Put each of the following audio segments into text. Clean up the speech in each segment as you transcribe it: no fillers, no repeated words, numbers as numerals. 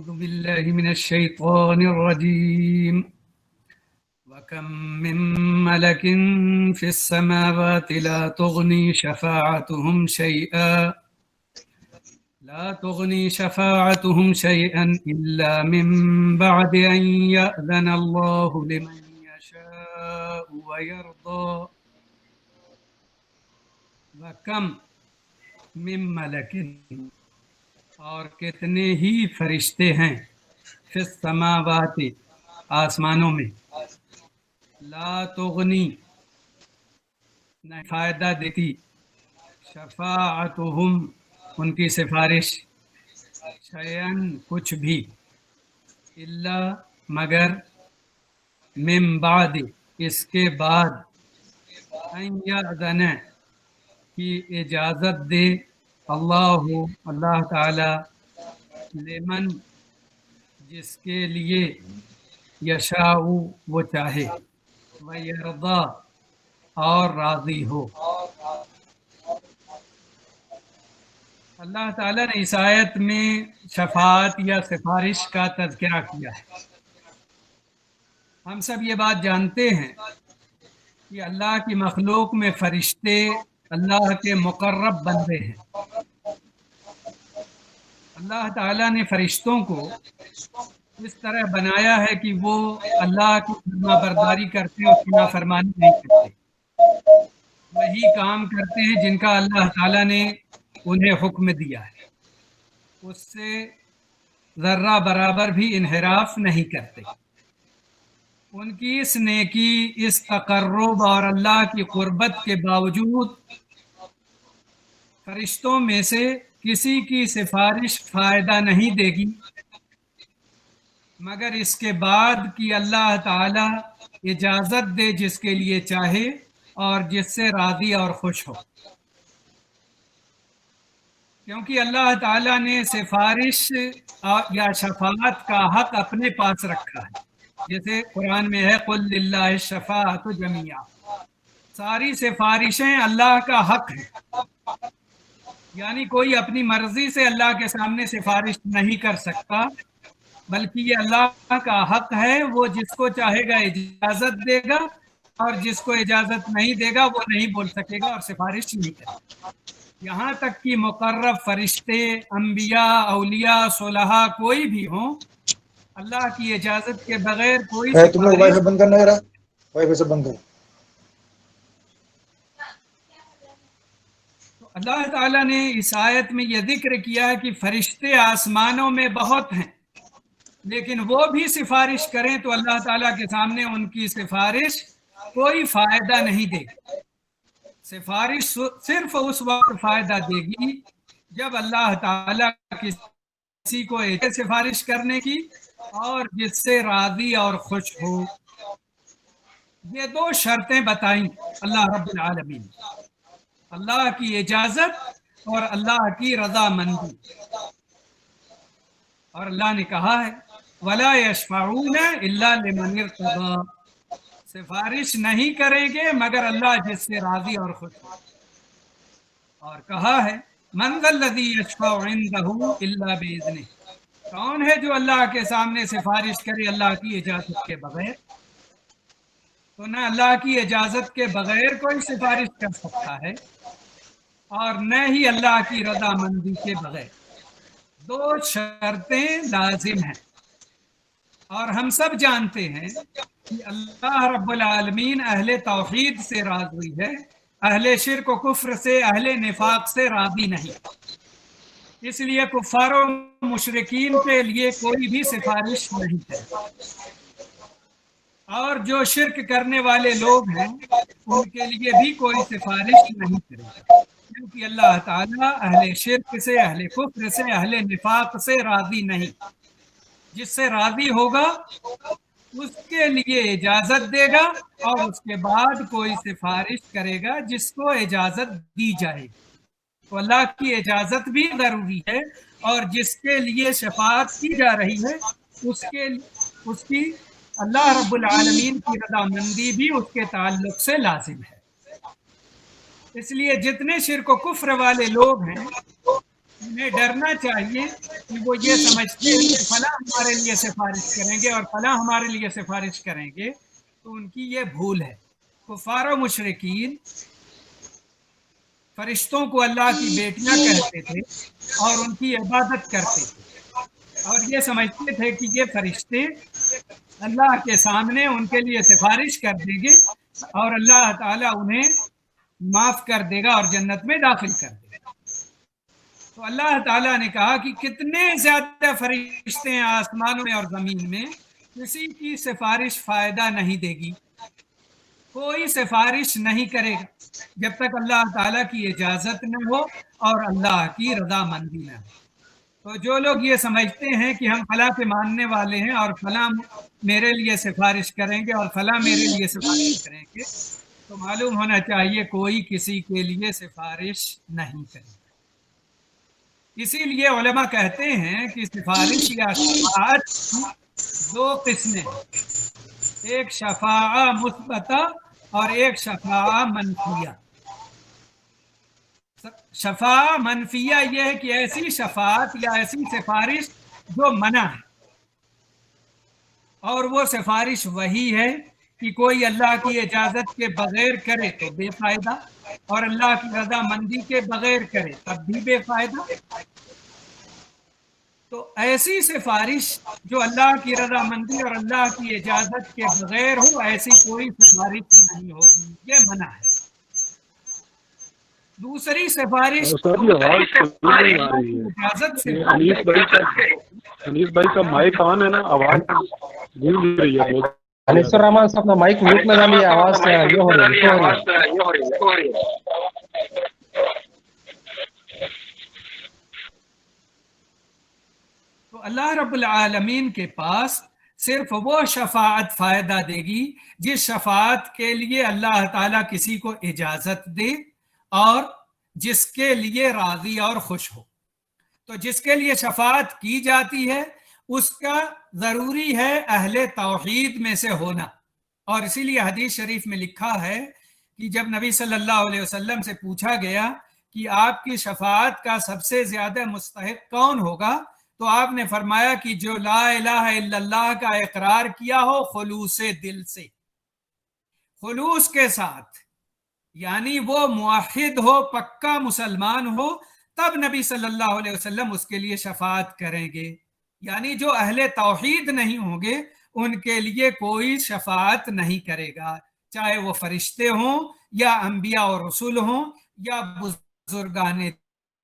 أعوذ بالله من الشيطان الرجيم وكم من ملك في السماوات لا تغني شفاعتهم شيئا إلا من بعد أن يأذن الله لمن يشاء ويرضى وكم من ملك اور کتنے ہی فرشتے ہیں فی السماوات آسمانوں میں لا تغنی نہ فائدہ دیتی شفاعتہم ان کی سفارش شیئن کچھ بھی الا مگر من بعد اس کے بعد ان یأذن کی اجازت دے اللہ تعالی لمن جس کے لیے یشاء وہ چاہے ویرضا اور راضی ہو۔ اللہ تعالیٰ نے اس آیت میں شفاعت یا سفارش کا تذکرہ کیا ہے۔ ہم سب یہ بات جانتے ہیں کہ اللہ کی مخلوق میں فرشتے اللہ کے مقرب بندے ہیں۔ اللہ تعالیٰ نے فرشتوں کو اس طرح بنایا ہے کہ وہ اللہ کی فرما برداری کرتے ہیں اور نافرمانی نہیں کرتے، وہی کام کرتے ہیں جن کا اللہ تعالیٰ نے انہیں حکم دیا ہے، اس سے ذرہ برابر بھی انحراف نہیں کرتے۔ ان کی اس نیکی، اس تقرب اور اللہ کی قربت کے باوجود فرشتوں میں سے کسی کی سفارش فائدہ نہیں دے گی مگر اس کے بعد کہ اللہ تعالی اجازت دے جس کے لیے چاہے اور جس سے راضی اور خوش ہو، کیونکہ اللہ تعالیٰ نے سفارش یا شفاعت کا حق اپنے پاس رکھا ہے، جیسے قرآن میں ہے قل للہ الشفاعۃ جمیعا، ساری سفارشیں اللہ کا حق ہے، یعنی کوئی اپنی مرضی سے اللہ کے سامنے سفارش نہیں کر سکتا، بلکہ یہ اللہ کا حق ہے، وہ جس کو چاہے گا اجازت دے گا اور جس کو اجازت نہیں دے گا وہ نہیں بول سکے گا اور سفارش نہیں کرے گا۔ یہاں تک کہ مقرب فرشتے، انبیاء، اولیاء، صلحاء کوئی بھی ہوں، اللہ کی اجازت کے بغیر کوئی تم لوگ وائی فائی بند کرنا ہے، وائی فائی سے بند کرو۔ اللہ تعالیٰ نے اس آیت میں یہ ذکر کیا ہے کہ فرشتے آسمانوں میں بہت ہیں، لیکن وہ بھی سفارش کریں تو اللہ تعالیٰ کے سامنے ان کی سفارش کوئی فائدہ نہیں دے گی۔ سفارش صرف اس وقت فائدہ دے گی جب اللہ تعالیٰ کسی کو سفارش کرنے کی اور جس سے راضی اور خوش ہو۔ یہ دو شرطیں بتائیں اللہ رب العالمین، اللہ کی اجازت اور اللہ کی رضامندی، اور اللہ نے کہا ہے وَلَا يَشْفَعُونَ إِلَّا لِمَنِ ارْتَضَىٰ، سفارش نہیں کریں گے مگر اللہ جس سے راضی اور خوش ہو، اور کہا ہے مَنْ ذَا الَّذِي يَشْفَعُ عِندَهُ إِلَّا بِإِذْنِهِ، کون ہے جو اللہ کے سامنے سفارش کرے اللہ کی اجازت کے بغیر؟ تو نہ اللہ کی اجازت کے بغیر کوئی سفارش کر سکتا ہے اور نہ ہی اللہ کی رضامندی کے بغیر۔ دو شرطیں لازم ہیں، اور ہم سب جانتے ہیں کہ اللہ رب العالمین اہل توحید سے راضی ہے، اہل شرک و کفر سے، اہل نفاق سے راضی نہیں، اس لیے کفار و مشرکین کے لیے کوئی بھی سفارش نہیں ہے، اور جو شرک کرنے والے لوگ ہیں ان کے لیے بھی کوئی سفارش نہیں کرے گا، کیونکہ اللہ تعالیٰ اہل شرک سے، اہل کفر سے، اہل نفاق سے راضی نہیں، جس سے راضی ہوگا اس کے لیے اجازت دے گا اور اس کے بعد کوئی سفارش کرے گا جس کو اجازت دی جائے گی۔ تو اللہ کی اجازت بھی ضروری ہے، اور جس کے لیے شفاعت کی جا رہی ہے اس کی اللہ رب العالمین کی رضامندی بھی اس کے تعلق سے لازم ہے۔ اس لیے جتنے شرک و کفر والے لوگ ہیں انہیں ڈرنا چاہیے کہ وہ یہ سمجھتے ہیں کہ فلاں ہمارے لیے سفارش کریں گے اور فلاں ہمارے لیے سفارش کریں گے، تو ان کی یہ بھول ہے۔ کفار و مشرکین فرشتوں کو اللہ کی بیٹیاں کہتے تھے اور ان کی عبادت کرتے تھے، اور یہ سمجھتے تھے کہ یہ فرشتے اللہ کے سامنے ان کے لیے سفارش کر دیں گے اور اللہ تعالیٰ انہیں معاف کر دے گا اور جنت میں داخل کر دے گا۔ تو اللہ تعالیٰ نے کہا کہ کتنے زیادہ فرشتے ہیں آسمانوں میں اور زمین میں، کسی کی سفارش فائدہ نہیں دے گی، کوئی سفارش نہیں کرے گا جب تک اللہ تعالیٰ کی اجازت نہ ہو اور اللہ کی رضامندی نہ ہو۔ تو جو لوگ یہ سمجھتے ہیں کہ ہم فلاں کے ماننے والے ہیں اور فلاں میرے لیے سفارش کریں گے اور فلاں میرے لیے سفارش کریں گے، تو معلوم ہونا چاہیے کوئی کسی کے لیے سفارش نہیں کرے گا۔ اسی لیے علماء کہتے ہیں کہ سفارش یا شفاعت کی دو قسمیں ہیں، ایک شفاعہ مثبتہ اور ایک شفاعہ منفیہ۔ شفاعہ منفیہ یہ ہے کہ ایسی شفاعت یا ایسی سفارش جو منع ہے، اور وہ سفارش وہی ہے کہ کوئی اللہ کی اجازت کے بغیر کرے تو بے فائدہ، اور اللہ کی رضامندی کے بغیر کرے تب بھی بے فائدہ۔ تو ایسی سفارش جو اللہ کی رضامندی اور اللہ کی اجازت کے بغیر ہو، ایسی کوئی سفارش نہیں ہوگی، یہ منع ہے۔ دوسری سفارش اجازت سے انیس بھائی کا مائک آن ہے نا، آواز گونج رہی ہے بہت۔ انیس الرحمان صاحب اپنا مائک میوٹ میں ڈالیے، آواز یہ ہو رہی ہے۔ تو اللہ رب العالمین کے پاس صرف وہ شفاعت فائدہ دے گی جس شفاعت کے لیے اللہ تعالیٰ کسی کو اجازت دے اور جس کے لیے راضی اور خوش ہو۔ تو جس کے لیے شفاعت کی جاتی ہے اس کا ضروری ہے اہل توحید میں سے ہونا، اور اسی لیے حدیث شریف میں لکھا ہے کہ جب نبی صلی اللہ علیہ وسلم سے پوچھا گیا کہ آپ کی شفاعت کا سب سے زیادہ مستحق کون ہوگا، تو آپ نے فرمایا کہ جو لا الہ الا اللہ کا اقرار کیا ہو خلوص دل سے، خلوص کے ساتھ، یعنی وہ موحد ہو، پکا مسلمان ہو، تب نبی صلی اللہ علیہ وسلم اس کے لیے شفاعت کریں گے۔ یعنی جو اہل توحید نہیں ہوں گے ان کے لیے کوئی شفاعت نہیں کرے گا، چاہے وہ فرشتے ہوں یا انبیاء اور رسول ہوں یا بزرگان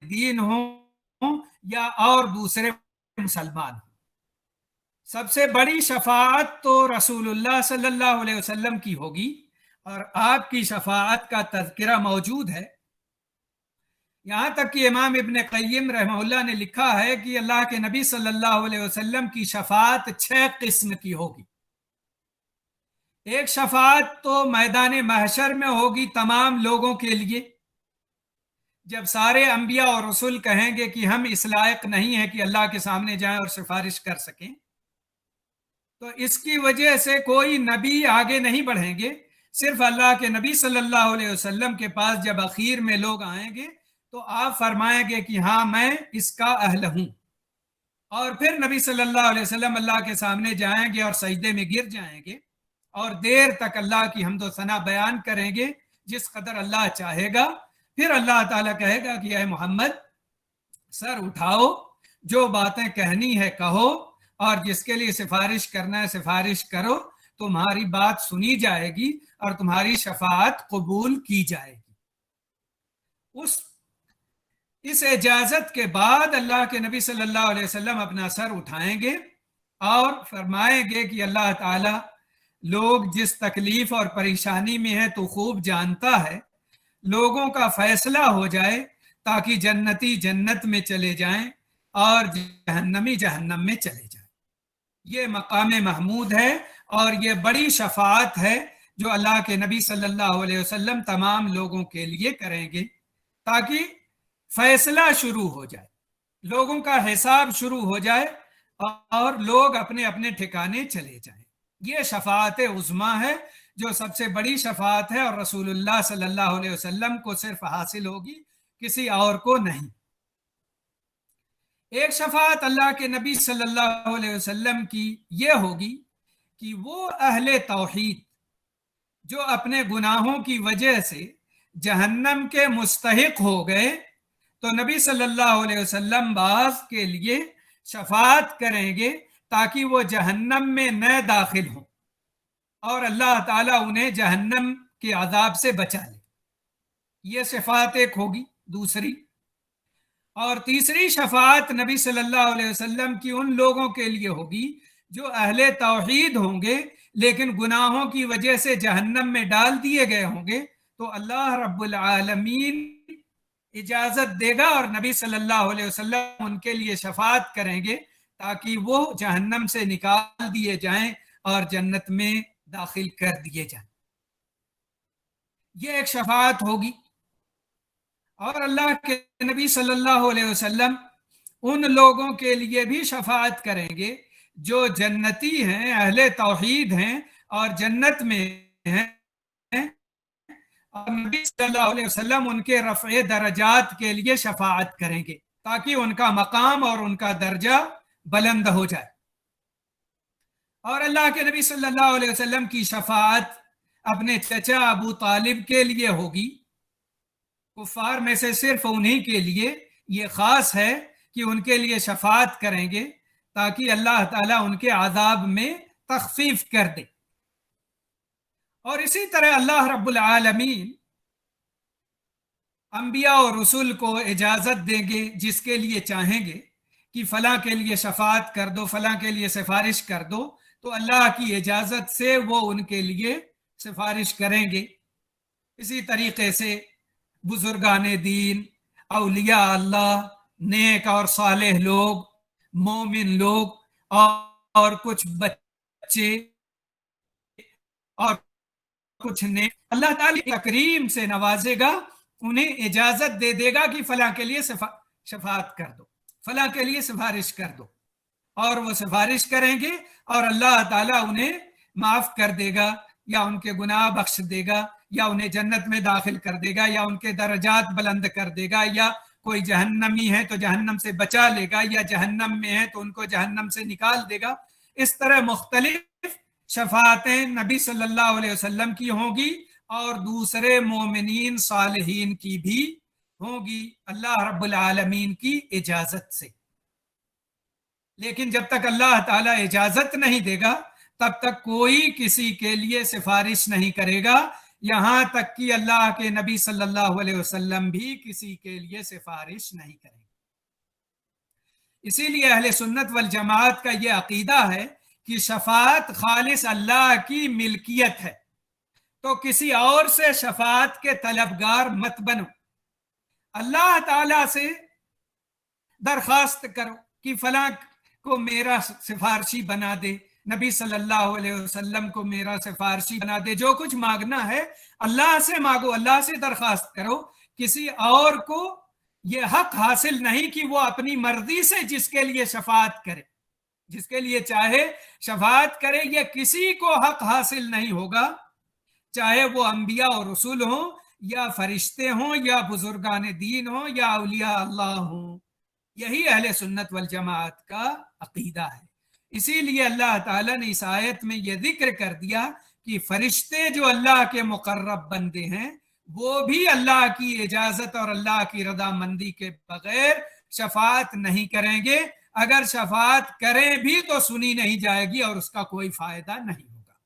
دین ہوں یا اور دوسرے مسلمان ہوں۔ سب سے بڑی شفاعت تو رسول اللہ صلی اللہ علیہ وسلم کی ہوگی، اور آپ کی شفاعت کا تذکرہ موجود ہے۔ یہاں تک کہ امام ابن قیم رحمہ اللہ نے لکھا ہے کہ اللہ کے نبی صلی اللہ علیہ وسلم کی شفاعت 6 قسم کی ہوگی۔ ایک شفاعت تو میدان محشر میں ہوگی تمام لوگوں کے لیے، جب سارے انبیاء اور رسول کہیں گے کہ ہم اس لائق نہیں ہیں کہ اللہ کے سامنے جائیں اور سفارش کر سکیں، تو اس کی وجہ سے کوئی نبی آگے نہیں بڑھیں گے، صرف اللہ کے نبی صلی اللہ علیہ وسلم کے پاس جب اخیر میں لوگ آئیں گے تو آپ فرمائیں گے کہ ہاں میں اس کا اہل ہوں، اور پھر نبی صلی اللہ علیہ وسلم اللہ کے سامنے جائیں گے اور سجدے میں گر جائیں گے اور دیر تک اللہ کی حمد و ثنا بیان کریں گے جس قدر اللہ چاہے گا۔ پھر اللہ تعالیٰ کہے گا کہ اے محمد سر اٹھاؤ، جو باتیں کہنی ہے کہو، اور جس کے لیے سفارش کرنا ہے سفارش کرو، تمہاری بات سنی جائے گی اور تمہاری شفاعت قبول کی جائے گی۔ اس اجازت کے بعد اللہ کے نبی صلی اللہ علیہ وسلم اپنا سر اٹھائیں گے اور فرمائیں گے کہ اللہ تعالیٰ لوگ جس تکلیف اور پریشانی میں ہے تو خوب جانتا ہے، لوگوں کا فیصلہ ہو جائے تاکہ جنتی جنت میں چلے جائیں اور جہنمی جہنم میں چلے جائیں۔ یہ مقام محمود ہے اور یہ بڑی شفاعت ہے جو اللہ کے نبی صلی اللہ علیہ وسلم تمام لوگوں کے لیے کریں گے، تاکہ فیصلہ شروع ہو جائے، لوگوں کا حساب شروع ہو جائے اور لوگ اپنے اپنے ٹھکانے چلے جائیں۔ یہ شفاعت عظمیٰ ہے جو سب سے بڑی شفاعت ہے، اور رسول اللہ صلی اللہ علیہ وسلم کو صرف حاصل ہوگی، کسی اور کو نہیں۔ एक शफाअत अल्लाह के नबी सल्लल्लाहु अलैहि वसल्लम की ये होगी कि वो अहले तौहीद जो अपने गुनाहों की वजह से जहन्नम के मुस्तहिक हो गए, तो नबी सल्लल्लाहु अलैहि वसल्लम बाज के लिए शफाअत करेंगे ताकि वो जहन्नम में न दाखिल हों और अल्लाह ताला उन्हें जहन्नम के अजाब से बचा ले। ये शफाअत एक होगी। दूसरी और तीसरी शफाअत नबी सल्लल्लाहु अलैहि वसल्लम की उन लोगों के लिए होगी जो अहले तौहीद होंगे लेकिन गुनाहों की वजह से जहन्नम में डाल दिए गए होंगे, तो अल्लाह रब्बुल आलमीन इजाजत देगा और नबी सल्लल्लाहु अलैहि वसल्लम उनके लिए शफाअत करेंगे ताकि वो जहन्नम से निकाल दिए जाएं और जन्नत में दाखिल कर दिए जाएं। ये एक शफाअत होगी। और अल्लाह के नबी सल्लल्लाहु अलैहि वसल्लम उन लोगों के लिए भी शफाअत करेंगे जो जन्नती हैं, अहले तौहीद हैं और जन्नत में हैं, और नबी सल्लल्लाहु अलैहि वसल्लम उनके रफ़े दरजात के लिए शफाअत करेंगे ताकि उनका मकाम और उनका दर्जा बुलंद हो जाए। और अल्लाह के नबी सल्लल्लाहु अलैहि वसल्लम की शफाअत अपने चचा अबू तालिब के लिए होगी। कुफार में से सिर्फ उन्हीं के लिए ये खास है कि उनके लिए शफाअत करेंगे ताकि अल्लाह ताला उनके आज़ाब में तखफीफ कर दे। और इसी तरह अल्लाह रब्बुल आलमीन अंबिया और रसूल को इजाज़त देंगे जिसके लिए चाहेंगे कि फलां के लिए शफाअत कर दो, फलां के लिए सिफारिश कर दो, तो अल्लाह की इजाज़त से वो उनके लिए सिफारिश करेंगे। इसी तरीके से बुजुर्गाने दीन, औलिया अल्लाह, नेक और सालेह लोग, मोमिन लोग और कुछ बच्चे और कुछ ने अल्लाह ताला तकरीम से नवाजेगा, उन्हें इजाजत दे देगा कि फलां के लिए शफाअत कर दो, फलां के लिए सिफारिश कर दो, और वो सिफारिश करेंगे और अल्लाह ताला उन्हें माफ कर देगा या उनके गुनाह बख्श देगा या उन्हें जन्नत में दाखिल कर देगा या उनके दर्जात बुलंद कर देगा, या कोई जहन्नमी है तो जहन्नम से बचा लेगा या जहन्नम में है तो उनको जहन्नम से निकाल देगा। इस तरह मुख्तलिफ शफाअतें नबी सल्लल्लाहु अलैहि वसल्लम की होगी और दूसरे मोमिनीन सालिहीन की भी होगी अल्लाह रब्बुल आलमीन की इजाजत से। लेकिन जब तक अल्लाह ताला इजाजत नहीं देगा तब तक कोई किसी के लिए सिफारिश नहीं करेगा, यहां तक कि अल्लाह के नबी सल्लल्लाहु अलैहि वसल्लम भी किसी के लिए सिफारिश नहीं करेंगे। इसीलिए अहले सुन्नत वल जमात का यह अकीदा है कि शफाअत खालिस अल्लाह की मिल्कियत है, तो किसी और से शफाअत के तलबगार मत बनो। अल्लाह ताला से दरखास्त करो कि फलां को मेरा सिफारशी बना दे, नबी सल्लल्लाहु अलैहि वसल्लम को मेरा सिफारशी बना दे। जो कुछ मांगना है अल्लाह से मांगो, अल्लाह से दरखास्त करो। किसी और को यह हक हासिल नहीं कि वो अपनी मर्जी से जिसके लिए शफाअत करे, जिसके लिए चाहे शफाअत करे। यह किसी को हक हासिल नहीं होगा, चाहे वो अंबिया और रसूल हों या फरिश्ते हों या बुजुर्गान दीन हों या औलिया अल्लाह हों। यही अहले सुन्नत वल जमात का अकीदा है। इसीलिए अल्लाह ताला ने इस आयत में यह जिक्र कर दिया कि फरिश्ते जो अल्लाह के मुकर्रब बंदे हैं वो भी अल्लाह की इजाजत और अल्लाह की रजामंदी के बगैर शफाअत नहीं करेंगे। अगर शफाअत करें भी तो सुनी नहीं जाएगी और उसका कोई फायदा नहीं होगा।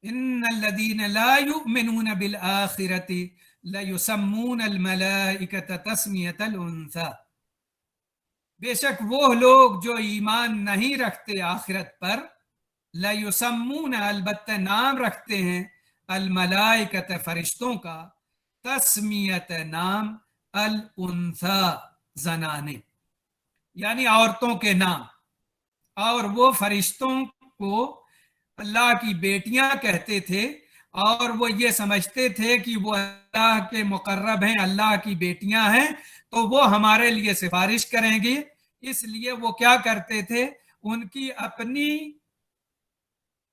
इन्नल्लज़ीना ला युमिनून बिल आखिरति लयुसम्मूनल मलाइकत तस्मियतल उन्सा। बेशक वो लोग जो ईमान नहीं रखते आखिरत पर, लयुसम्मून अलबत्ता नाम रखते हैं, अल मलाइकत फरिश्तों का, तस्मियत नाम अल उन्सा जनाने यानी औरतों के नाम। और वो फरिश्तों को अल्लाह की बेटियां कहते थे और वो ये समझते थे कि वो अल्लाह के मुकर्रब हैं, अल्लाह की बेटियां हैं, तो वो हमारे लिए सिफारिश करेंगी। इसलिए वो क्या करते थे, उनकी अपनी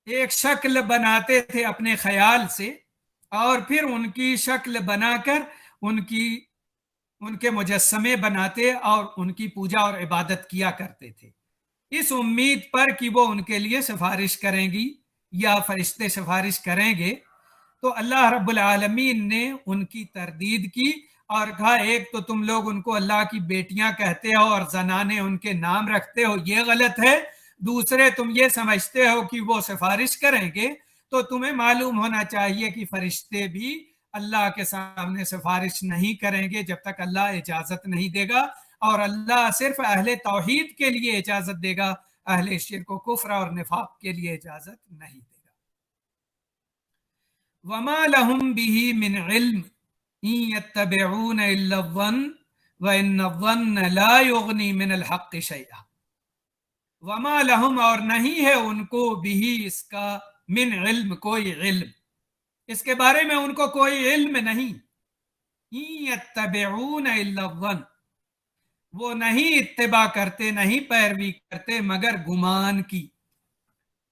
एक शक्ल बनाते थे अपने ख्याल से और फिर उनकी शक्ल बनाकर उनकी उनके मुजस्समे बनाते और उनकी पूजा और इबादत किया करते थे, इस उम्मीद पर कि वो उनके लिए सिफारिश करेंगी या फरिश्ते सिफारिश करेंगे। तो अल्लाह रब्बुल आलमीन ने उनकी तरदीद की और कहा, एक तो तुम लोग उनको अल्लाह की बेटियां कहते हो और जनाने उनके नाम रखते हो, ये गलत है। दूसरे, तुम ये समझते हो कि वो सिफारिश करेंगे, तो तुम्हें मालूम होना चाहिए कि फरिश्ते भी अल्लाह के सामने सिफारिश नहीं करेंगे जब तक अल्लाह इजाजत नहीं देगा, और अल्लाह सिर्फ अहले तौहीद के लिए इजाजत देगा, अहले शिर्क व कुफ्र और निफाक के लिए इजाजत नहीं देगा। वमा लहुम बिही मिन इल्म इन यत्तबिऊन इल्ला ज़न्न व इन्न ज़न्न ला युगनी मिनल हक़्क़ि शैआ। वमा लहुम, और नहीं है उनको, बिही, इसका, मिन इल्म, कोई इल्म, इसके बारे में उनको कोई इल्म नहीं। इन यत्तबिऊन इल्ला ज़न्न, वो नहीं इत्तिबा करते, नहीं पैरवी करते मगर गुमान की।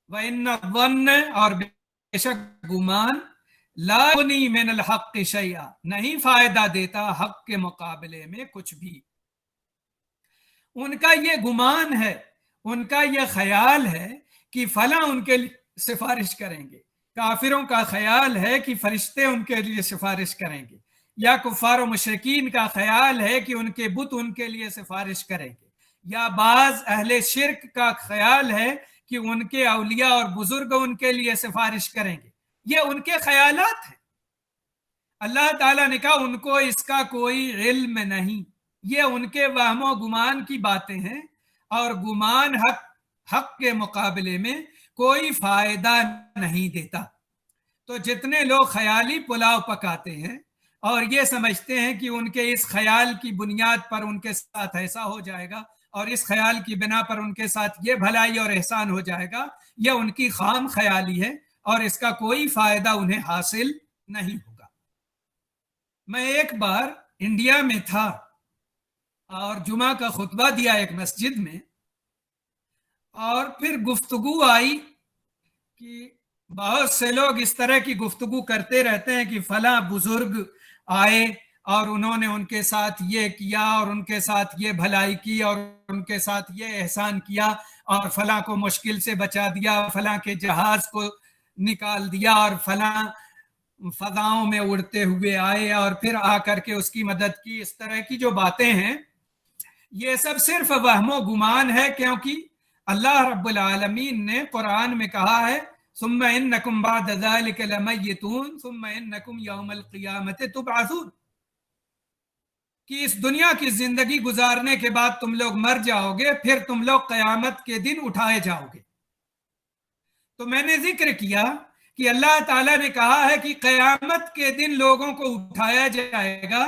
व इन्न ज़न्न, और बेशक गुमान, ला युगनी मिनल हक़्क़ि शैआ, नहीं फायदा देता हक के मुकाबले में कुछ भी। उनका ये गुमान है, उनका ये ख्याल है कि फला उनके लिए सिफारिश करेंगे। काफिरों का ख्याल है कि फरिश्ते उनके लिए सिफारिश करेंगे, या कुफार और मुशरिकीन का ख्याल है कि उनके बुत उनके लिए सिफारिश करेंगे, या बाज अहले शिर्क का ख्याल है कि उनके औलिया और बुजुर्ग उनके लिए सिफारिश करेंगे। ये उनके ख्यालात हैं। अल्लाह ताला ने कहा उनको इसका कोई इल्म नहीं, ये उनके वहमो गुमान की बातें हैं, और गुमान हक के मुकाबले में कोई फायदा नहीं देता। तो जितने लोग ख्याली पुलाव पकाते हैं और ये समझते हैं कि उनके इस ख्याल की बुनियाद पर उनके साथ ऐसा हो जाएगा और इस ख्याल की बिना पर उनके साथ ये भलाई और एहसान हो जाएगा, यह उनकी खाम ख्याली है और इसका कोई फायदा उन्हें हासिल नहीं होगा। मैं एक बार इंडिया में था और जुमा का खुतबा दिया एक मस्जिद में, और फिर गुफ्तगू आई कि बहुत से लोग इस तरह की गुफ्तगू करते रहते हैं कि फला बुजुर्ग आए और उन्होंने उनके साथ ये किया और उनके साथ ये भलाई की और उनके साथ ये एहसान किया और फला को मुश्किल से बचा दिया, फला के जहाज को निकाल दिया और फला फजाओं में उड़ते हुए आए और फिर आकर के उसकी मदद की। इस तरह की जो बातें हैं ये सब सिर्फ वहमो गुमान है, क्योंकि अल्लाह रब्बुल आलमीन ने कुरान में कहा है सुम्मा इन्नकुम बाद ज़ालिका लमय्यतून सुम्मा इन्नकुम यौमल क़ियामति तुबअसून, कि इस दुनिया की जिंदगी गुजारने के बाद तुम लोग मर जाओगे, फिर तुम लोग क़यामत के दिन उठाए जाओगे। तो मैंने जिक्र किया कि अल्लाह ताला ने कहा है कि क़यामत के दिन लोगों को उठाया जाएगा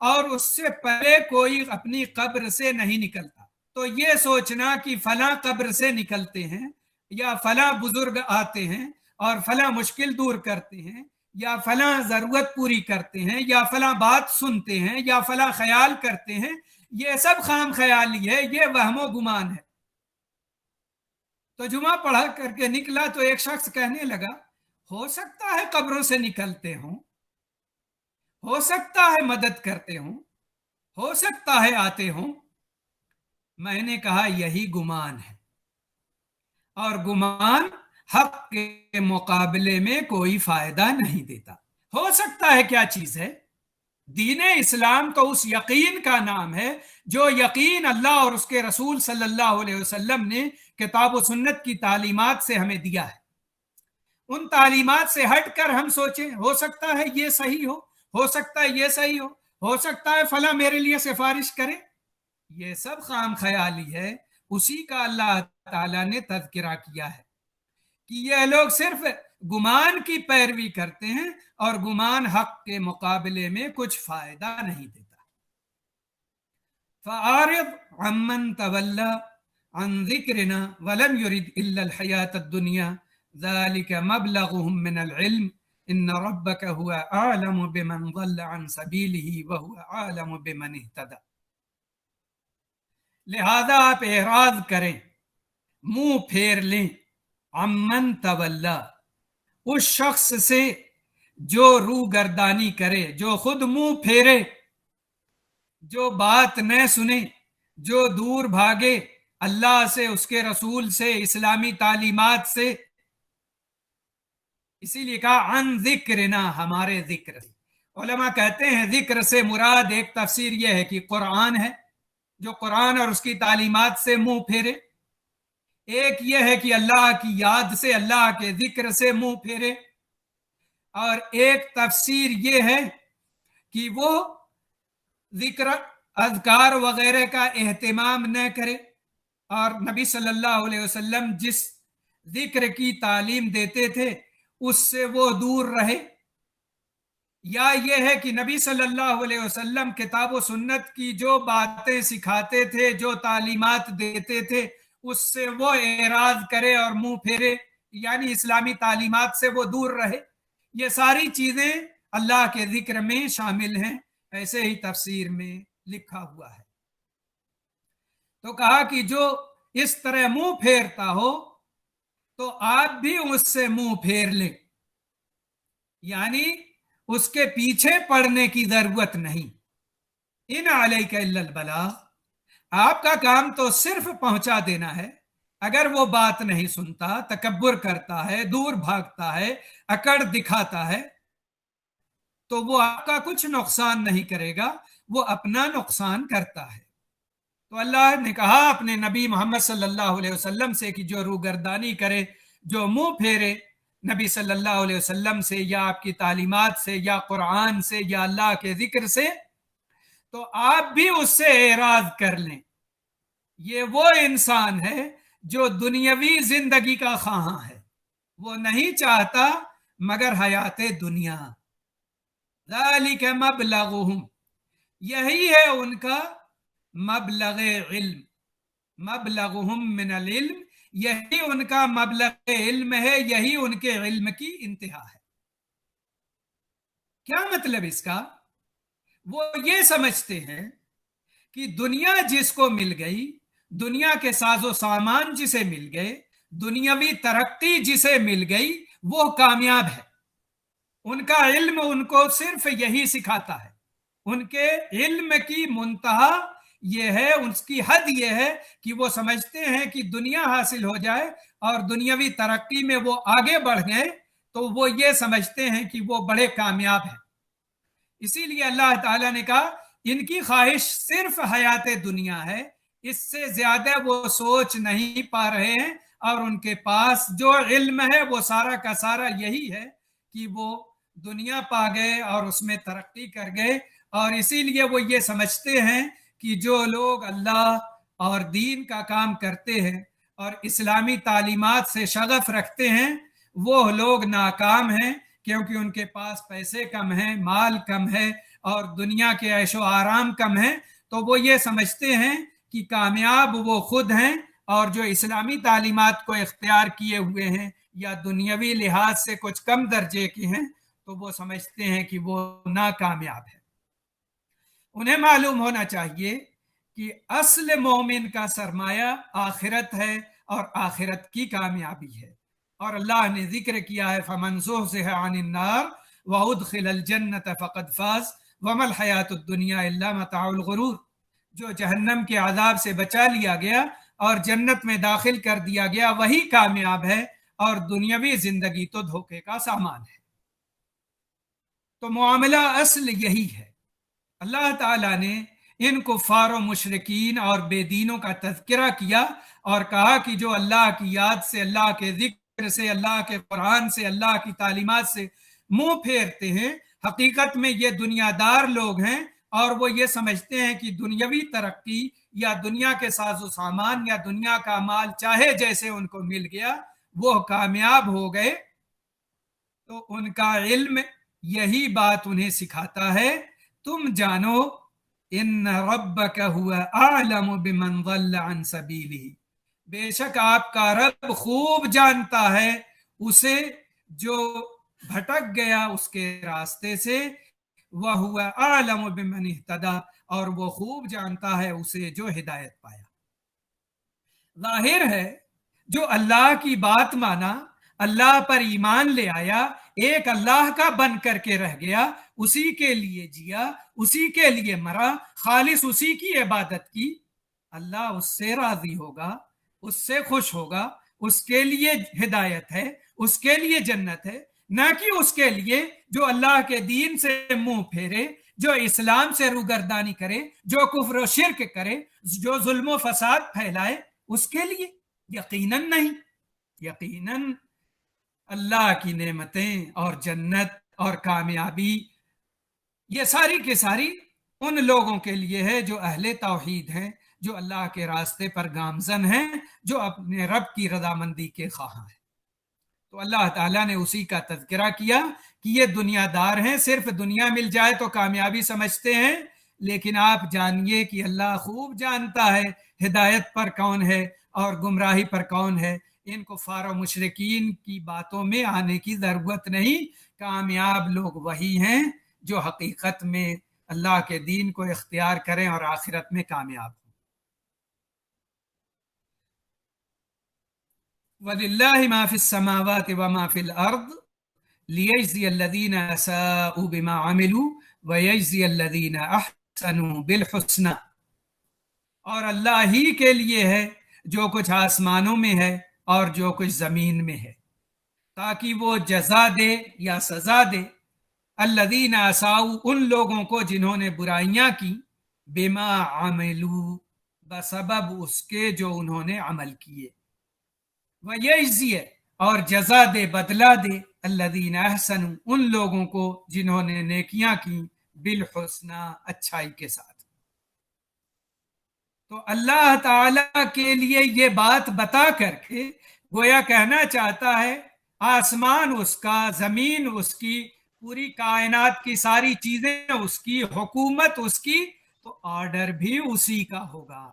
और उससे पहले कोई अपनी कब्र से नहीं निकलता। तो ये सोचना कि फला कब्र से निकलते हैं या फला बुजुर्ग आते हैं और फला मुश्किल दूर करते हैं या फला जरूरत पूरी करते हैं या फला बात सुनते हैं या फला ख्याल करते हैं, ये सब खाम ख्याली है, ये वहमो गुमान है। तो जुमा पढ़ा करके निकला तो एक शख्स कहने लगा हो सकता है कब्रों से निकलते हों, हो सकता है मदद करते हों, हो सकता है आते हों। मैंने कहा यही गुमान है, और गुमान हक के मुकाबले में कोई फायदा नहीं देता। हो सकता है क्या चीज है? दीने इस्लाम तो उस यकीन का नाम है जो यकीन अल्लाह और उसके रसूल सल्लल्लाहु अलैहि वसल्लम ने किताब व सुन्नत की तालीमात से हमें दिया है। उन तालीमात से हटकर हम सोचें हो सकता है ये सही हो सकता है ये सही हो सकता है फला मेरे लिए सिफारिश करे, ये सब खाम ख्याली है। उसी का अल्लाह ताला ने तज़किरा किया है कि ये लोग सिर्फ गुमान की पैरवी करते हैं और गुमान हक के मुकाबले में कुछ फायदा नहीं देता। फ़आरिद अम्मन तवल्ला अन ज़िक्रिना वलम युरिद इल्ला अल-हयात अद-दुनिया ज़ालिका मबलगुहुम मिनल इल्म इन्न रब्बका हुवा आलमु बिमन ज़ल्ला अन सबीलिही व हुवा आलमु बिमन इह्तदा। लिहाजा आप एराज करें, मुंह फेर लें, अम्मन तवल्ला, उस शख्स से जो रू गर्दानी करे, जो खुद मुंह फेरे, जो बात न सुने, जो दूर भागे अल्लाह से, उसके रसूल से, इस्लामी तालीमात से। इसीलिए कहा अन जिक्रना, हमारे जिक्र से। उलमा कहते हैं जिक्र से मुराद एक तफसीर यह है कि कुरान है, जो कुरान और उसकी तालीमात से मुंह फेरे। एक यह है कि अल्लाह की याद से, अल्लाह के जिक्र से मुंह फेरे। और एक तफसीर यह है कि वो जिक्र अज़कार वगैरह का एहतमाम न करे और नबी सल्लल्लाहु अलैहि वसल्लम जिस जिक्र की तालीम देते थे उससे वो दूर रहे। या यह है कि नबी सल्लल्लाहु अलैहि वसल्लम किताब व सुन्नत की जो बातें सिखाते थे, जो तालीमात देते थे, उससे वो एराज करे और मुंह फेरे, यानी इस्लामी तालीमात से वो दूर रहे। ये सारी चीजें अल्लाह के जिक्र में शामिल हैं, ऐसे ही तफसीर में लिखा हुआ है। तो कहा कि जो इस तरह मुंह फेरता हो तो आप भी उससे मुंह फेर लें, यानी उसके पीछे पड़ने की जरूरत नहीं। इन अलैका इल्लल बलाग, आपका काम तो सिर्फ पहुंचा देना है। अगर वो बात नहीं सुनता, तकब्बुर करता है, दूर भागता है, अकड़ दिखाता है, तो वो आपका कुछ नुकसान नहीं करेगा, वो अपना नुकसान करता है। तो अल्लाह ने कहा अपने नबी मोहम्मद सल्लल्लाहु अलैहि वसल्लम से कि जो रूगर्दानी करे, जो मुंह फेरे नबी सल्लल्लाहु अलैहि वसल्लम से या आपकी तालीमात से या कुरान से या अल्लाह के जिक्र से, तो आप भी उससे एराज कर लें। ये वो इंसान है जो दुनियावी जिंदगी का ख्वाहां है, वो नहीं चाहता मगर हयाते दुनिया। ज़ालिका मबलगुहुम, यही है उनका मबलगे इल्म, मबलगुहुम मिनल इल्म, यही उनका मबलगे इल्म है, यही उनके इल्म की इंतहा है। क्या मतलब इसका? वो ये समझते हैं कि दुनिया जिसको मिल गई, दुनिया के साजो सामान जिसे मिल गए, दुनियावी तरक्की जिसे मिल गई, वो कामयाब है। उनका इल्म उनको सिर्फ यही सिखाता है। उनके इल्म की मुंतहा ये है, उसकी हद ये है कि वो समझते हैं कि दुनिया हासिल हो जाए और दुनियावी तरक्की में वो आगे बढ़ गए तो वो ये समझते हैं कि वो बड़े कामयाब हैं। इसीलिए अल्लाह ताला ने कहा इनकी ख्वाहिश सिर्फ हयाते दुनिया है, इससे ज्यादा वो सोच नहीं पा रहे हैं। और उनके पास जो इल्म है वो सारा का सारा यही है कि वो दुनिया पा गए और उसमें तरक्की कर गए। और इसीलिए वो ये समझते हैं कि जो लोग अल्लाह और दीन का काम करते हैं और इस्लामी तालीमात से शगफ रखते हैं, वो लोग नाकाम हैं, क्योंकि उनके पास पैसे कम हैं, माल कम है और दुनिया के ऐशो आराम कम है। तो वो ये समझते हैं कि कामयाब वो खुद हैं, और जो इस्लामी तालीमात को इख्तियार किए हुए हैं या दुनियावी लिहाज से कुछ कम दर्जे के हैं, तो वो समझते हैं कि वो नाकामयाब है। उन्हें मालूम होना चाहिए कि असल मोमिन का सरमाया आखिरत है और आखिरत की कामयाबी है। और अल्लाह ने जिक्र किया है फमन ज़ुहज़िहा अनिन नार व उदखिलल जन्नत फ़क़द फ़ाज़ वमल हयातुद दुनिया इल्ला मताउल गुरूर, जो जहन्नम के आज़ाब से बचा लिया गया और जन्नत में दाखिल कर दिया गया वही कामयाब है, और दुनियावी जिंदगी तो धोखे का सामान है। तो मामला असल यही है। अल्लाह ताला ने इन कुफ़ार व मुशरिकीन और बेदीनों का तज़किरा किया और कहा कि जो अल्लाह की याद से, अल्लाह के जिक्र से, अल्लाह के कुरान से, अल्लाह की तालीमात से मुंह फेरते हैं, हकीकत में ये दुनियादार लोग हैं और वो ये समझते हैं कि दुनियावी तरक्की या दुनिया के साजो सामान या दुनिया का माल चाहे जैसे उनको मिल गया, वो कामयाब हो गए। तो उनका इल्म यही बात उन्हें सिखाता है, तुम जानो इन्न रब्बका हुवा आलमु बिमन ज़ल्ल अन सबीलिही, बेशक आपका रब खूब जानता है उसे जो भटक गया उसके रास्ते से, वह हुवा आलमु बिमन इहतदा, और वो खूब जानता है उसे जो हिदायत पाया। जाहिर है जो अल्लाह की बात माना, अल्लाह पर ईमान ले आया, एक अल्लाह का बन करके रह गया, उसी के लिए जिया, उसी के लिए मरा, खालिस उसी की इबादत की, अल्लाह उससे राजी होगा, उससे खुश होगा, उसके लिए हिदायत है, उसके लिए जन्नत है, न कि उसके लिए जो अल्लाह के दीन से मुंह फेरे, जो इस्लाम से रूगर्दानी करे, जो कुफ्र और शिर्क करे, जो जुल्म फसाद फैलाए, उसके लिए यकीनन नहीं। यकीनन अल्लाह की नेमतें और जन्नत और कामयाबी ये सारी के सारी उन लोगों के लिए है जो अहले तौहीद हैं, जो अल्लाह के रास्ते पर गामजन हैं, जो अपने रब की रजामंदी के ख्वाह हैं। तो अल्लाह ताला ने उसी का तज़किरा किया कि ये दुनियादार हैं, सिर्फ दुनिया मिल जाए तो कामयाबी समझते हैं, लेकिन आप जानिए कि अल्लाह खूब जानता है हिदायत पर कौन है और गुमराही पर कौन है। इन कुफार और मुशरिकीन की बातों में आने की ज़रूरत नहीं। कामयाब लोग वही हैं जो हकीकत में अल्लाह के दीन को इख्तियार करें और आखिरत में कामयाब हों। वलिल्लाहि मा फिस समावाति व मा फिल अर्द लियजज़िय अल्लज़ीना असाउ बिमा अमिलू व यजज़िय अल्लज़ीना अहसनु बिल हुस्ना। और अल्लाह ही के लिए है जो कुछ आसमानों में है और जो कुछ जमीन में है, ताकि वो जजा दे या सजा दे अल्लज़ीना असाउ उन लोगों को जिन्होंने बुराइयां की, बिमा अमिलू बसबब उसके जो उन्होंने अमल किए, वह यजज़िय और जजा दे बदला दे अल्लज़ीना अहसनु उन लोगों को जिन्होंने नेकियां की, बिल हुस्ना अच्छाई के साथ। तो अल्लाह ताला के लिए ये बात बता करके गोया कहना चाहता है आसमान उसका, जमीन उसकी, पूरी कायनात की सारी चीजें उसकी, हुकूमत उसकी, तो ऑर्डर भी उसी का होगा,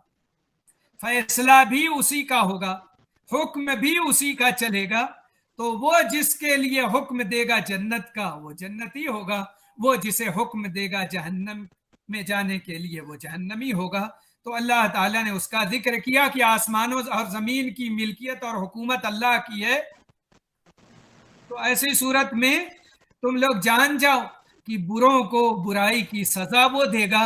फैसला भी उसी का होगा, हुक्म भी उसी का चलेगा। तो वो जिसके लिए हुक्म देगा जन्नत का वो जन्नती होगा, वो जिसे हुक्म देगा जहन्नम में जाने के लिए वो जहन्नमी होगा। तो अल्लाह ताला ने उसका जिक्र किया कि आसमानों और जमीन की मिल्कियत और हुकूमत अल्लाह की है। तो ऐसी सूरत में तुम लोग जान जाओ कि बुरों को बुराई की सजा वो देगा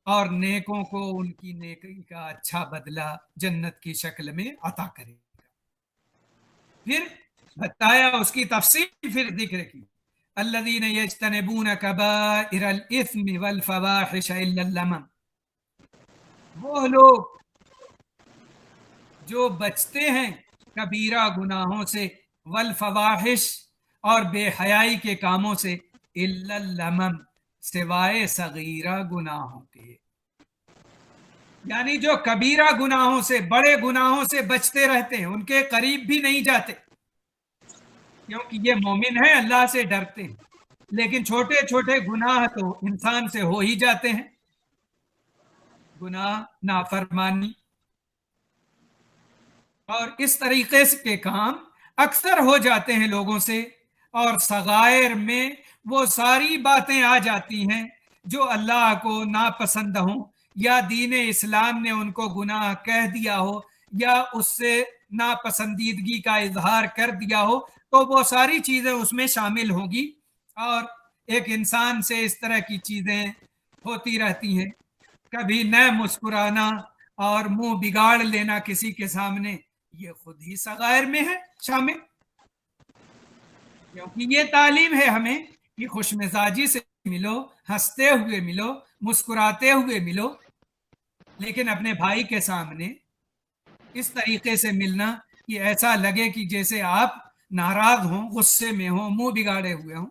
और नेकों को उनकी नेकी का अच्छा बदला जन्नत की शक्ल में अता करेगा। फिर बताया उसकी तफसील, फिर जिक्र की अल्लज़ीना यज्तनिबून कबाइरल इस्मि वल फवाहिश इल्ला लमम, वो लोग जो बचते हैं कबीरा गुनाहों से, वल फवाहिश और बेहयाई के कामों से, इल्ला लमम सिवाय सगीरा गुनाहों के, यानी जो कबीरा गुनाहों से, बड़े गुनाहों से बचते रहते हैं, उनके करीब भी नहीं जाते, क्योंकि ये मोमिन है, अल्लाह से डरते हैं। लेकिन छोटे छोटे गुनाह तो इंसान से हो ही जाते हैं, गुनाह, नाफरमानी और इस तरीके से के काम अक्सर हो जाते हैं लोगों से। और सगायर में वो सारी बातें आ जाती हैं जो अल्लाह को नापसंद हो, या दीन इस्लाम ने उनको गुनाह कह दिया हो, या उससे नापसंदीदगी का इजहार कर दिया हो, तो वो सारी चीजें उसमें शामिल होंगी। और एक इंसान से इस तरह की चीजें होती रहती हैं, कभी न मुस्कुराना और मुंह बिगाड़ लेना किसी के सामने, ये खुद ही सगायर में है शामिल, क्योंकि ये तालीम है हमें कि खुशमिजाजी से मिलो, हंसते हुए मिलो, मुस्कुराते हुए मिलो। लेकिन अपने भाई के सामने इस तरीके से मिलना कि ऐसा लगे कि जैसे आप नाराज हों, गुस्से में हों, मुंह बिगाड़े हुए हों,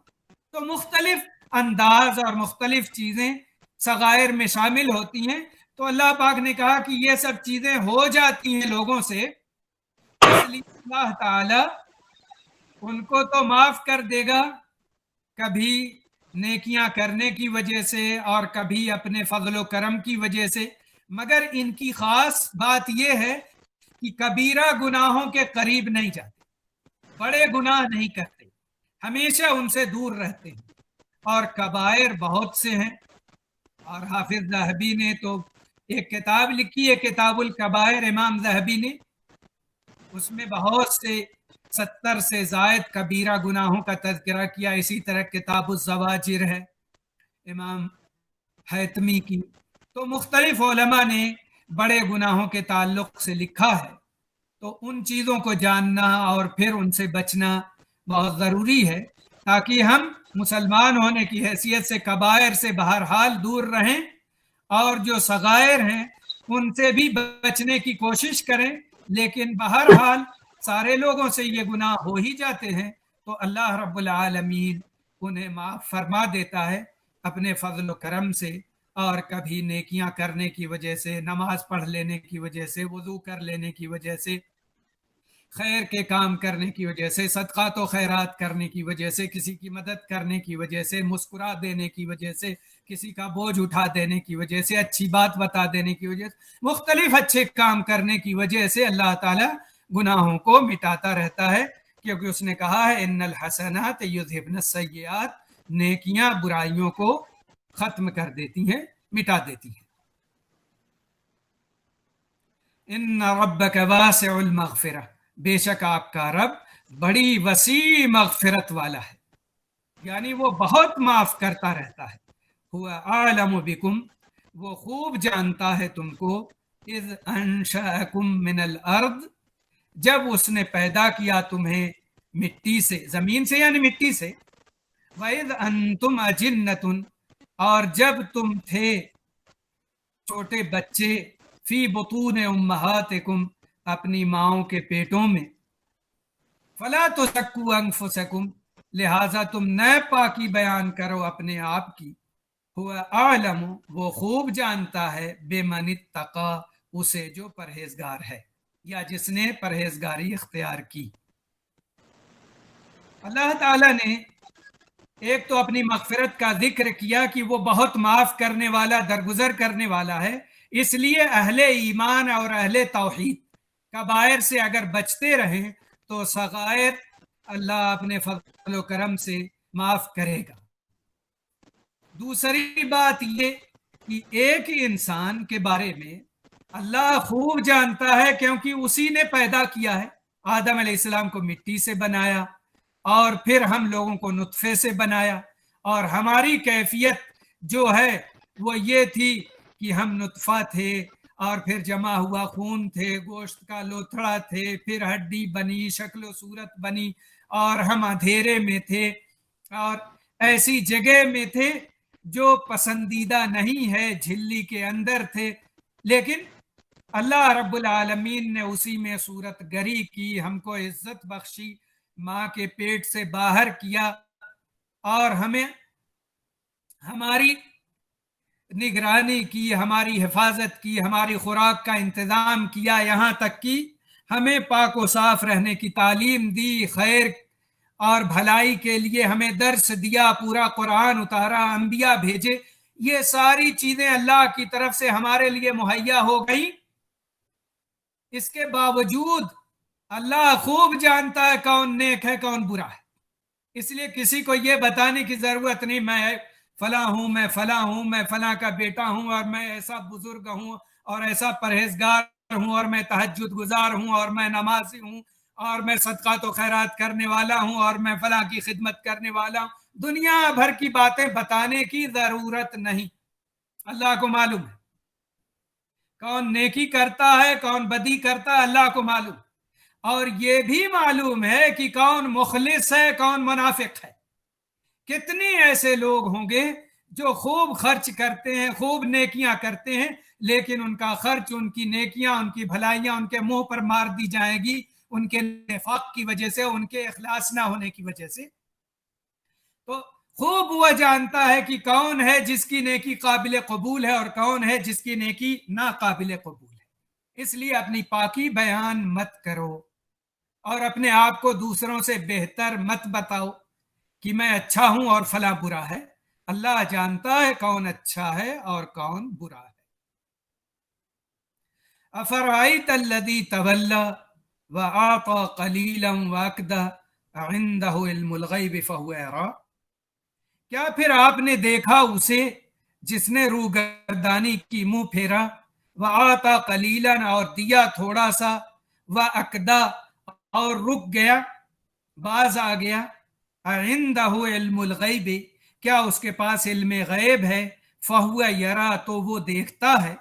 तो मुख्तलिफ अंदाज और मुख्तलिफ चीजें सगायर में शामिल होती हैं। तो अल्लाह पाक ने कहा कि ये सब चीजें हो जाती हैं लोगों से, इसलिए अल्लाह ताला उनको तो माफ कर देगा, कभी नेकियां करने की वजह से और कभी अपने फजलो करम की वजह से, मगर इनकी खास बात यह है कि कबीरा गुनाहों के करीब नहीं जाते, बड़े गुनाह नहीं करते, हमेशा उनसे दूर रहते हैं। और कबायर बहुत से हैं, और हाफिज ज़हबी ने तो एक किताब लिखी है, किताबुल कबायर, इमाम ज़हबी ने, उसमें बहुत से 70 से जायद कबीरा गुनाहों का तज़किरा किया। इसी तरह किताब ज़वाजिर है इमाम हैतमी की। तो मुख्तलिफ उलमा ने बड़े गुनाहों के ताल्लुक से लिखा है। तो उन चीज़ों को जानना और फिर उनसे बचना बहुत ज़रूरी है, ताकि हम मुसलमान होने की हैसियत से कबायर से बहरहाल दूर रहें, और जो सगायर हैं उनसे भी बचने की कोशिश करें। लेकिन बहरहाल सारे लोगों से ये गुनाह हो ही जाते हैं, तो अल्लाह रब्बुल आलमीन उन्हें माफ़ फरमा देता है अपने फजल करम से, और कभी नेकियां करने की वजह से, नमाज पढ़ लेने की वजह से, वुज़ू कर लेने की वजह से, खैर के काम करने की वजह से, सदक़ात व खैरात करने की वजह से, किसी की मदद करने की वजह से, मुस्कुरा देने की वजह से, किसी का बोझ उठा देने की वजह से, अच्छी बात बता देने की वजह से, मुख्तलिफ अच्छे काम करने की वजह से अल्लाह ताला गुनाहों को मिटाता रहता है। क्योंकि उसने कहा है इन्नल हसनात युज़हिबनस सय्यिआत, नेकियां बुराइयों को खत्म कर देती हैं, मिटा देती हैं। इन्ना रब्बक वासिउल मग़फ़िरा, बेशक आपका रब बड़ी वसी मग़फ़िरत वाला है, यानी वो बहुत माफ करता रहता है। हुवा आलमु बिकुम, वो खूब जानता है तुमको, इज़ अंशअकुम मिनल अर्द, जब उसने पैदा किया तुम्हें मिट्टी से, जमीन से यानी मिट्टी से, वइज़ अंतुम अजिन्नतुन, और जब तुम थे छोटे बच्चे, फी बुतून उम्महातिकुम, अपनी माओं के पेटों में, फला तुज़क्कू अनफुसकुम, लिहाजा तुम न पाकी बयान करो अपने आप की, हुवा आलमु, वो खूब जानता है, बेमन इत्तक़ा, उसे जो परहेजगार है या जिसने परहेजगारी इख्तियार की। अल्लाह ताला ने एक तो अपनी मग़फ़िरत का जिक्र किया कि वो बहुत माफ़ करने वाला, दरगुजर करने वाला है, इसलिए अहले ईमान और अहले तौहीद कबायर से अगर बचते रहें तो सगायर अल्लाह अपने फज़ल व करम से माफ़ करेगा। दूसरी बात ये कि एक ही इंसान के बारे में अल्लाह खूब जानता है, क्योंकि उसी ने पैदा किया है। आदम अलैहिस्सलाम को मिट्टी से बनाया, और फिर हम लोगों को नुत्फे से बनाया, और हमारी कैफियत जो है वो ये थी कि हम नुत्फा थे, और फिर जमा हुआ खून थे, गोश्त का लोथड़ा थे, फिर हड्डी बनी, शक्ल सूरत बनी, और हम अंधेरे में थे और ऐसी जगह में थे जो पसंदीदा नहीं है, झिल्ली के अंदर थे। लेकिन अल्लाह रब्बुल आलमीन ने उसी में सूरत गरी की, हमको इज्जत बख्शी, माँ के पेट से बाहर किया, और हमें हमारी निगरानी की, हमारी हिफाजत की, हमारी खुराक का इंतज़ाम किया, यहाँ तक कि हमें पाक व साफ रहने की तालीम दी, खैर और भलाई के लिए हमें दर्स दिया, पूरा कुरान उतारा, अंबिया भेजे। ये सारी चीज़ें अल्लाह की तरफ से हमारे लिए मुहैया हो गई। इसके बावजूद अल्लाह खूब जानता है कौन नेक है कौन बुरा है, इसलिए किसी को ये बताने की ज़रूरत नहीं मैं फला हूँ, मैं फला हूँ, मैं फला का बेटा हूँ, और मैं ऐसा बुजुर्ग हूँ, और ऐसा परहेजगार हूँ, और मैं तहज्जुद गुजार हूँ, और मैं नमाजी हूँ, और मैं सदका तो खैरात करने वाला हूँ, और मैं फला की खिदमत करने वाला हूँ। दुनिया भर की बातें बताने की ज़रूरत नहीं। अल्लाह को मालूम है कौन नेकी करता है, कौन बदी करता है, अल्लाह को मालूम। और ये भी मालूम है कि कौन मुखलिस है, कौन मुनाफिक है। कितने ऐसे लोग होंगे जो खूब खर्च करते हैं, खूब नेकियां करते हैं, लेकिन उनका खर्च, उनकी नेकियां, उनकी भलाइयां उनके मुंह पर मार दी जाएगी, उनके निफाक की वजह से, उनके इखलास ना होने की वजह से। तो खूब वह जानता है कि कौन है जिसकी नेकी काबिल कबूल है और कौन है जिसकी नेकी ना काबिल कबूल है। इसलिए अपनी पाकी बयान मत करो और अपने आप को दूसरों से बेहतर मत बताओ कि मैं अच्छा हूं और फला बुरा है। अल्लाह जानता है कौन अच्छा है और कौन बुरा है। अफराइत अल्लज़ी तवल्ला व आता कलीलन व अकदा इंदहु इल्मुल गैब फहुव यरा, क्या फिर आपने देखा उसे जिसने रूगर्दानी की, मुंह फेरा, व आता कलीलन और दिया थोड़ा सा, व अकदा और रुक गया, बाज आ गया, अइंदहु इल्मुल गैब, क्या उसके पास इल्म गैब है, फहुव यरा, तो वो देखता है।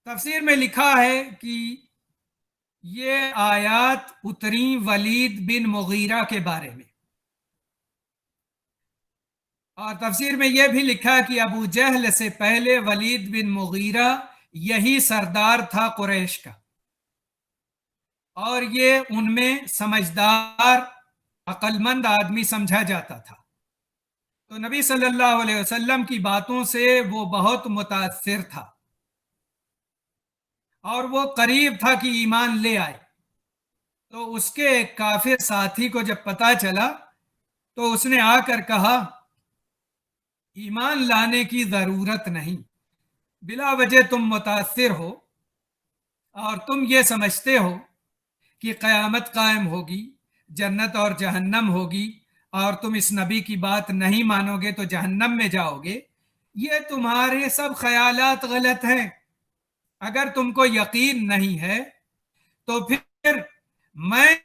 तफसीर में लिखा है कि ये आयत उतरी वलीद बिन मुगीरा के बारे में, और तफसीर में यह भी लिखा कि अबू जहल से पहले वलीद बिन मुगीरा यही सरदार था कुरैश का, और ये उनमें समझदार अक्लमंद आदमी समझा जाता था। तो नबी सल्लल्लाहु अलैहि वसल्लम की बातों से वो बहुत मुतासिर था और वो करीब था कि ईमान ले आए। तो उसके एक काफिर साथी को जब पता चला तो उसने आकर कहा, ईमान लाने की जरूरत नहीं, बिला वजह तुम मुतासिर हो और तुम ये समझते हो कि क़यामत कायम होगी, जन्नत और जहन्नम होगी, और तुम इस नबी की बात नहीं मानोगे तो जहन्नम में जाओगे। ये तुम्हारे सब ख्यालात गलत हैं। अगर तुमको यकीन नहीं है तो फिर मैं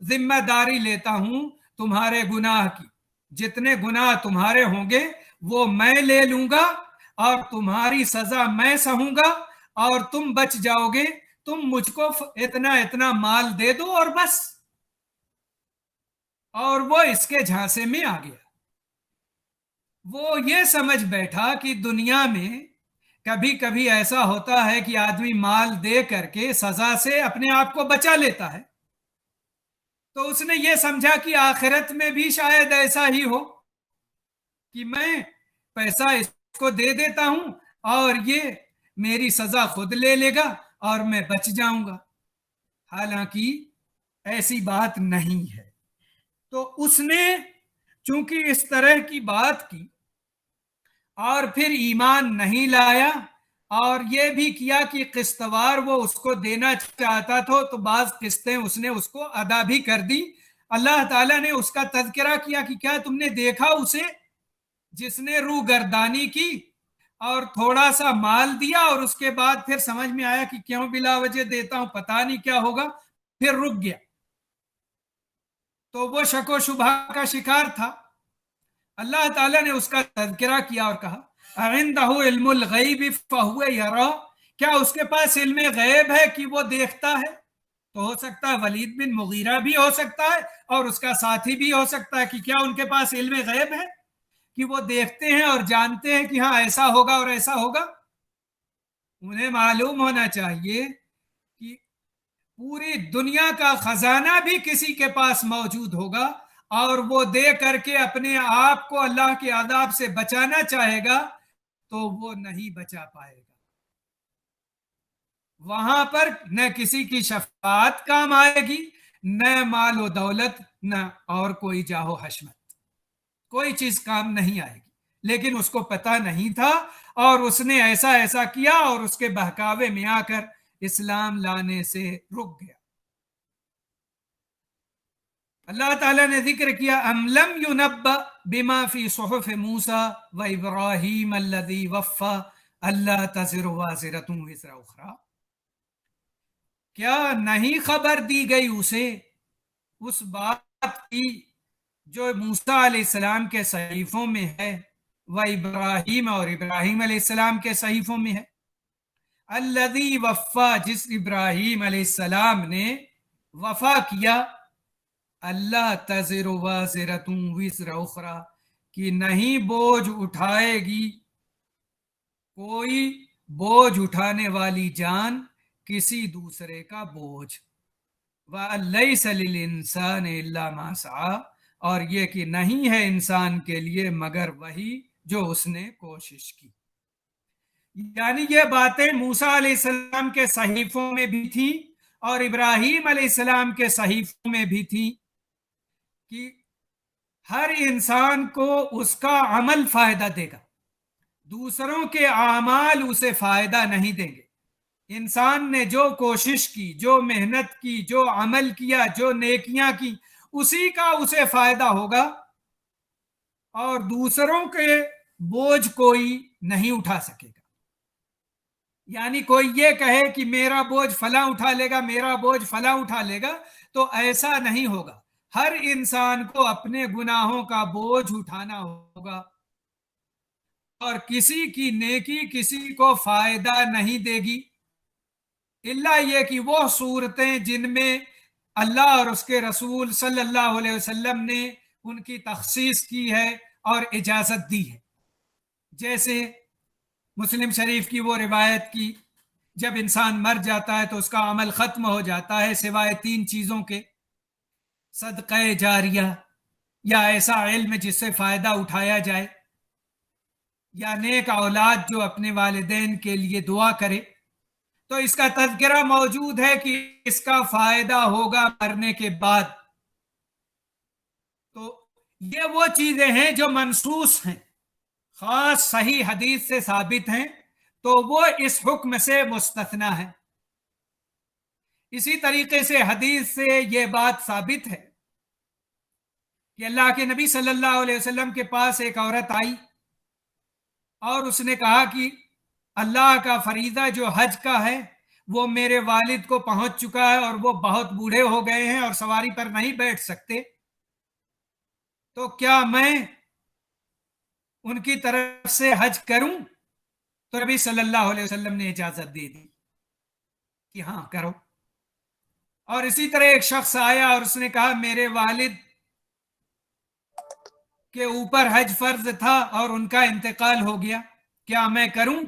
जिम्मेदारी लेता हूं तुम्हारे गुनाह की, जितने गुनाह तुम्हारे होंगे वो मैं ले लूंगा और तुम्हारी सजा मैं सहूंगा और तुम बच जाओगे। तुम मुझको इतना इतना माल दे दो और बस। और वो इसके झांसे में आ गया। वो ये समझ बैठा कि दुनिया में कभी कभी ऐसा होता है कि आदमी माल दे करके सजा से अपने आप को बचा लेता है। तो उसने ये समझा कि आखिरत में भी शायद ऐसा ही हो कि मैं पैसा इसको दे देता हूं और ये मेरी सजा खुद ले लेगा और मैं बच जाऊंगा। हालांकि ऐसी बात नहीं है। तो उसने चूंकि इस तरह की बात की और फिर ईमान नहीं लाया और ये भी किया कि किस्तवार वो उसको देना चाहता था तो बाज किस्तें उसने उसको अदा भी कर दी। अल्लाह ताला ने उसका तज़किरा किया कि क्या तुमने देखा उसे जिसने रूह गर्दानी की और थोड़ा सा माल दिया और उसके बाद फिर समझ में आया कि क्यों बिला वजह देता हूं, पता नहीं क्या होगा, फिर रुक गया। तो वो शको शुबा का शिकार था। अल्लाह ताला ने उसका तज़किरा किया और कहा, अइंदहु इल्मुल गैब फहुव यरा, क्या उसके पास इल्म गैब है कि वो देखता है। तो हो सकता है वलीद बिन मुगीरा भी हो सकता है और उसका साथी भी हो सकता है कि क्या उनके पास इल्म गैब है कि वो देखते हैं और जानते हैं कि हाँ ऐसा होगा और ऐसा होगा। उन्हें मालूम होना चाहिए कि पूरी दुनिया का खजाना भी किसी के पास मौजूद होगा और वो दे करके अपने आप को अल्लाह के अज़ाब से बचाना चाहेगा तो वो नहीं बचा पाएगा। वहां पर न किसी की शफाअत काम आएगी, न मालो दौलत, न और कोई जाहो हशमत, कोई चीज काम नहीं आएगी। लेकिन उसको पता नहीं था और उसने ऐसा ऐसा किया और उसके बहकावे में आकर इस्लाम लाने से रुक गया। अल्लाह ताला ने जिक्र किया, अमलम युनब्बा बिमा फी सुहुफ मूसा व इब्राहीम अल्लज़ी वफ़्फ़ा अल्ला तज़िरु वाज़िरतुन विज़रा उख़रा, क्या नहीं खबर दी गई उसे उस बात की जो मूसा अलैहिस्सलाम के सहीफों में है, व इब्राहीम और इब्राहीम अलैहिस्सलाम के सहीफों में है, अल्लज़ी वफ़्फ़ा, जिस इब्राहीम अलैहिस्सलाम ने वफा किया, अल्लाह तज़िरु वाज़िरतुन विज़रा उख़रा, कि नहीं बोझ उठाएगी कोई बोझ उठाने वाली जान किसी दूसरे का बोझ, व लैसा लिल इंसानि इल्ला मा सआ, और ये कि नहीं है इंसान के लिए मगर वही जो उसने कोशिश की। यानी ये बातें मूसा अलैहिस्सलाम के सहीफों में भी थी और इब्राहीम अलैहिस्सलाम के सहीफों में भी थी कि हर इंसान को उसका अमल फायदा देगा, दूसरों के आमाल उसे फायदा नहीं देंगे। इंसान ने जो कोशिश की, जो मेहनत की, जो अमल किया, जो नेकियां की, उसी का उसे फायदा होगा और दूसरों के बोझ कोई नहीं उठा सकेगा। यानी कोई ये कहे कि मेरा बोझ फलां उठा लेगा, मेरा बोझ फलां उठा लेगा, तो ऐसा नहीं होगा। हर इंसान को अपने गुनाहों का बोझ उठाना होगा, और किसी की नेकी किसी को फायदा नहीं देगी, इल्ला ये कि वो सूरतें जिनमें अल्लाह और उसके रसूल सल्लल्लाहु अलैहि वसल्लम ने उनकी तखसीस की है और इजाजत दी है। जैसे मुस्लिम शरीफ की वो रिवायत की, जब इंसान मर जाता है तो उसका अमल खत्म हो जाता है सिवाय 3 चीजों के, सदक़े जारिया या ऐसा इल्म जिससे फायदा उठाया जाए, या नेक औलाद जो अपने वालिदैन के लिए दुआ करे। तो इसका तज़किरा मौजूद है कि इसका फायदा होगा मरने के बाद। तो ये वो चीजें हैं जो मनसूस हैं, खास सही हदीस से साबित हैं, तो वो इस हुक्म से मुस्तथना है। इसी तरीके से हदीस से ये बात साबित है कि अल्लाह के नबी सल्लल्लाहु अलैहि वसल्लम के पास एक औरत आई और उसने कहा कि अल्लाह का फरीदा जो हज का है वो मेरे वालिद को पहुंच चुका है और वो बहुत बूढ़े हो गए हैं और सवारी पर नहीं बैठ सकते, तो क्या मैं उनकी तरफ से हज करूं? तो नबी सल्लल्लाहु अलैहि वसल्लम ने इजाजत दे दी कि हां करो। और इसी तरह एक शख्स आया और उसने कहा मेरे वालिद के ऊपर हज फर्ज था और उनका इंतकाल हो गया, क्या मैं करूं?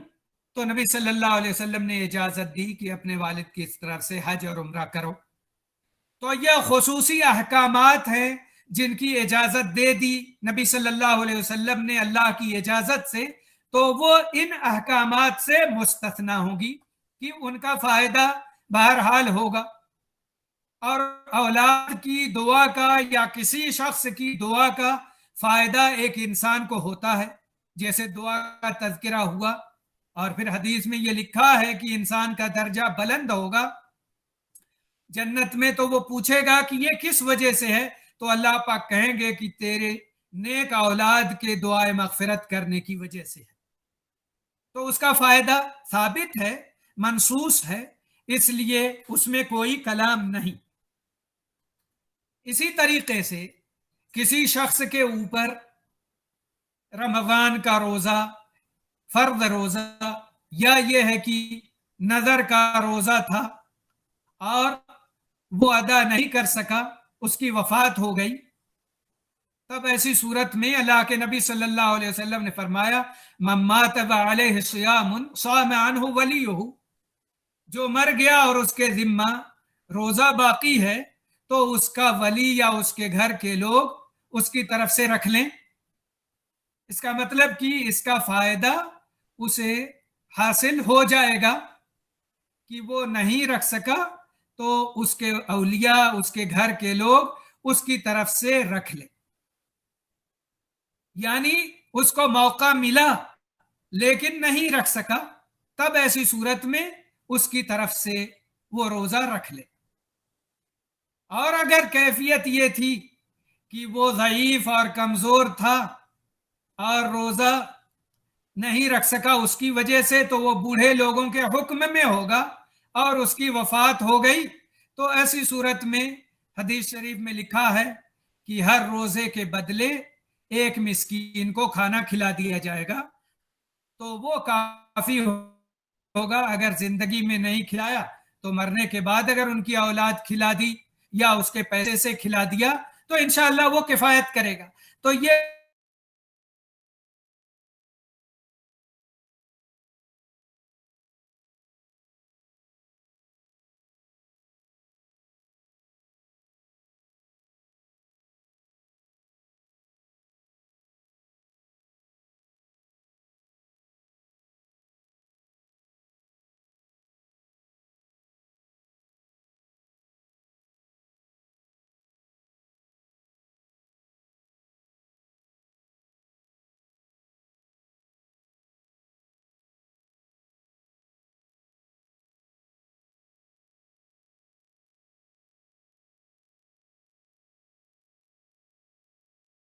तो नबी सल्लल्लाहु अलैहि वसल्लम ने इजाजत दी कि अपने वालिद की इस तरफ से हज और उम्रा करो। तो यह खुसूसी अहकामात हैं जिनकी इजाजत दे दी नबी सल्लल्लाहु अलैहि वसल्लम ने अल्लाह की इजाजत से, तो वो इन अहकामात से मुस्तथना होगी कि उनका फायदा बहरहाल होगा। और औलाद की दुआ का या किसी शख्स की दुआ का फायदा एक इंसान को होता है, जैसे दुआ का तज़किरा हुआ, और फिर हदीस में यह लिखा है कि इंसान का दर्जा बुलंद होगा जन्नत में। तो वो पूछेगा कि ये किस वजह से है, तो अल्लाह पाक कहेंगे कि तेरे नेक औलाद के दुआए मगफिरत करने की वजह से है। तो उसका फायदा साबित है, मनसूस है, इसलिए उसमें कोई कलाम नहीं। इसी तरीके से किसी शख्स के ऊपर रमजान का रोजा, फर्द रोजा, या यह है कि नजर का रोजा था और वो अदा नहीं कर सका, उसकी वफात हो गई, तब ऐसी सूरत में अल्लाह के नबी सल्लल्लाहु अलैहि वसल्लम ने फरमाया मम्मात अलैहि सियामुन साम अन्हु वलियुहु, जो मर गया और उसके जिम्मा रोजा बाकी है तो उसका वली या उसके घर के लोग उसकी तरफ से रख लें। इसका मतलब कि इसका फायदा उसे हासिल हो जाएगा कि वो नहीं रख सका तो उसके औलिया, उसके घर के लोग उसकी तरफ से रख ले। यानी उसको मौका मिला लेकिन नहीं रख सका, तब ऐसी सूरत में उसकी तरफ से वो रोजा रख ले। और अगर कैफियत ये थी कि वो ज़ईफ और कमजोर था और रोजा नहीं रख सका उसकी वजह से, तो वो बूढ़े लोगों के हुक्म में होगा और उसकी वफात हो गई, तो ऐसी सूरत में हदीस शरीफ में लिखा है कि हर रोजे के बदले एक मिस्कीन को खाना खिला दिया जाएगा। तो वो काफी होगा। अगर जिंदगी में नहीं खिलाया तो मरने के बाद अगर उनकी औलाद खिला दी या उसके पैसे से खिला दिया तो इंशाअल्लाह वो किफायत करेगा। तो ये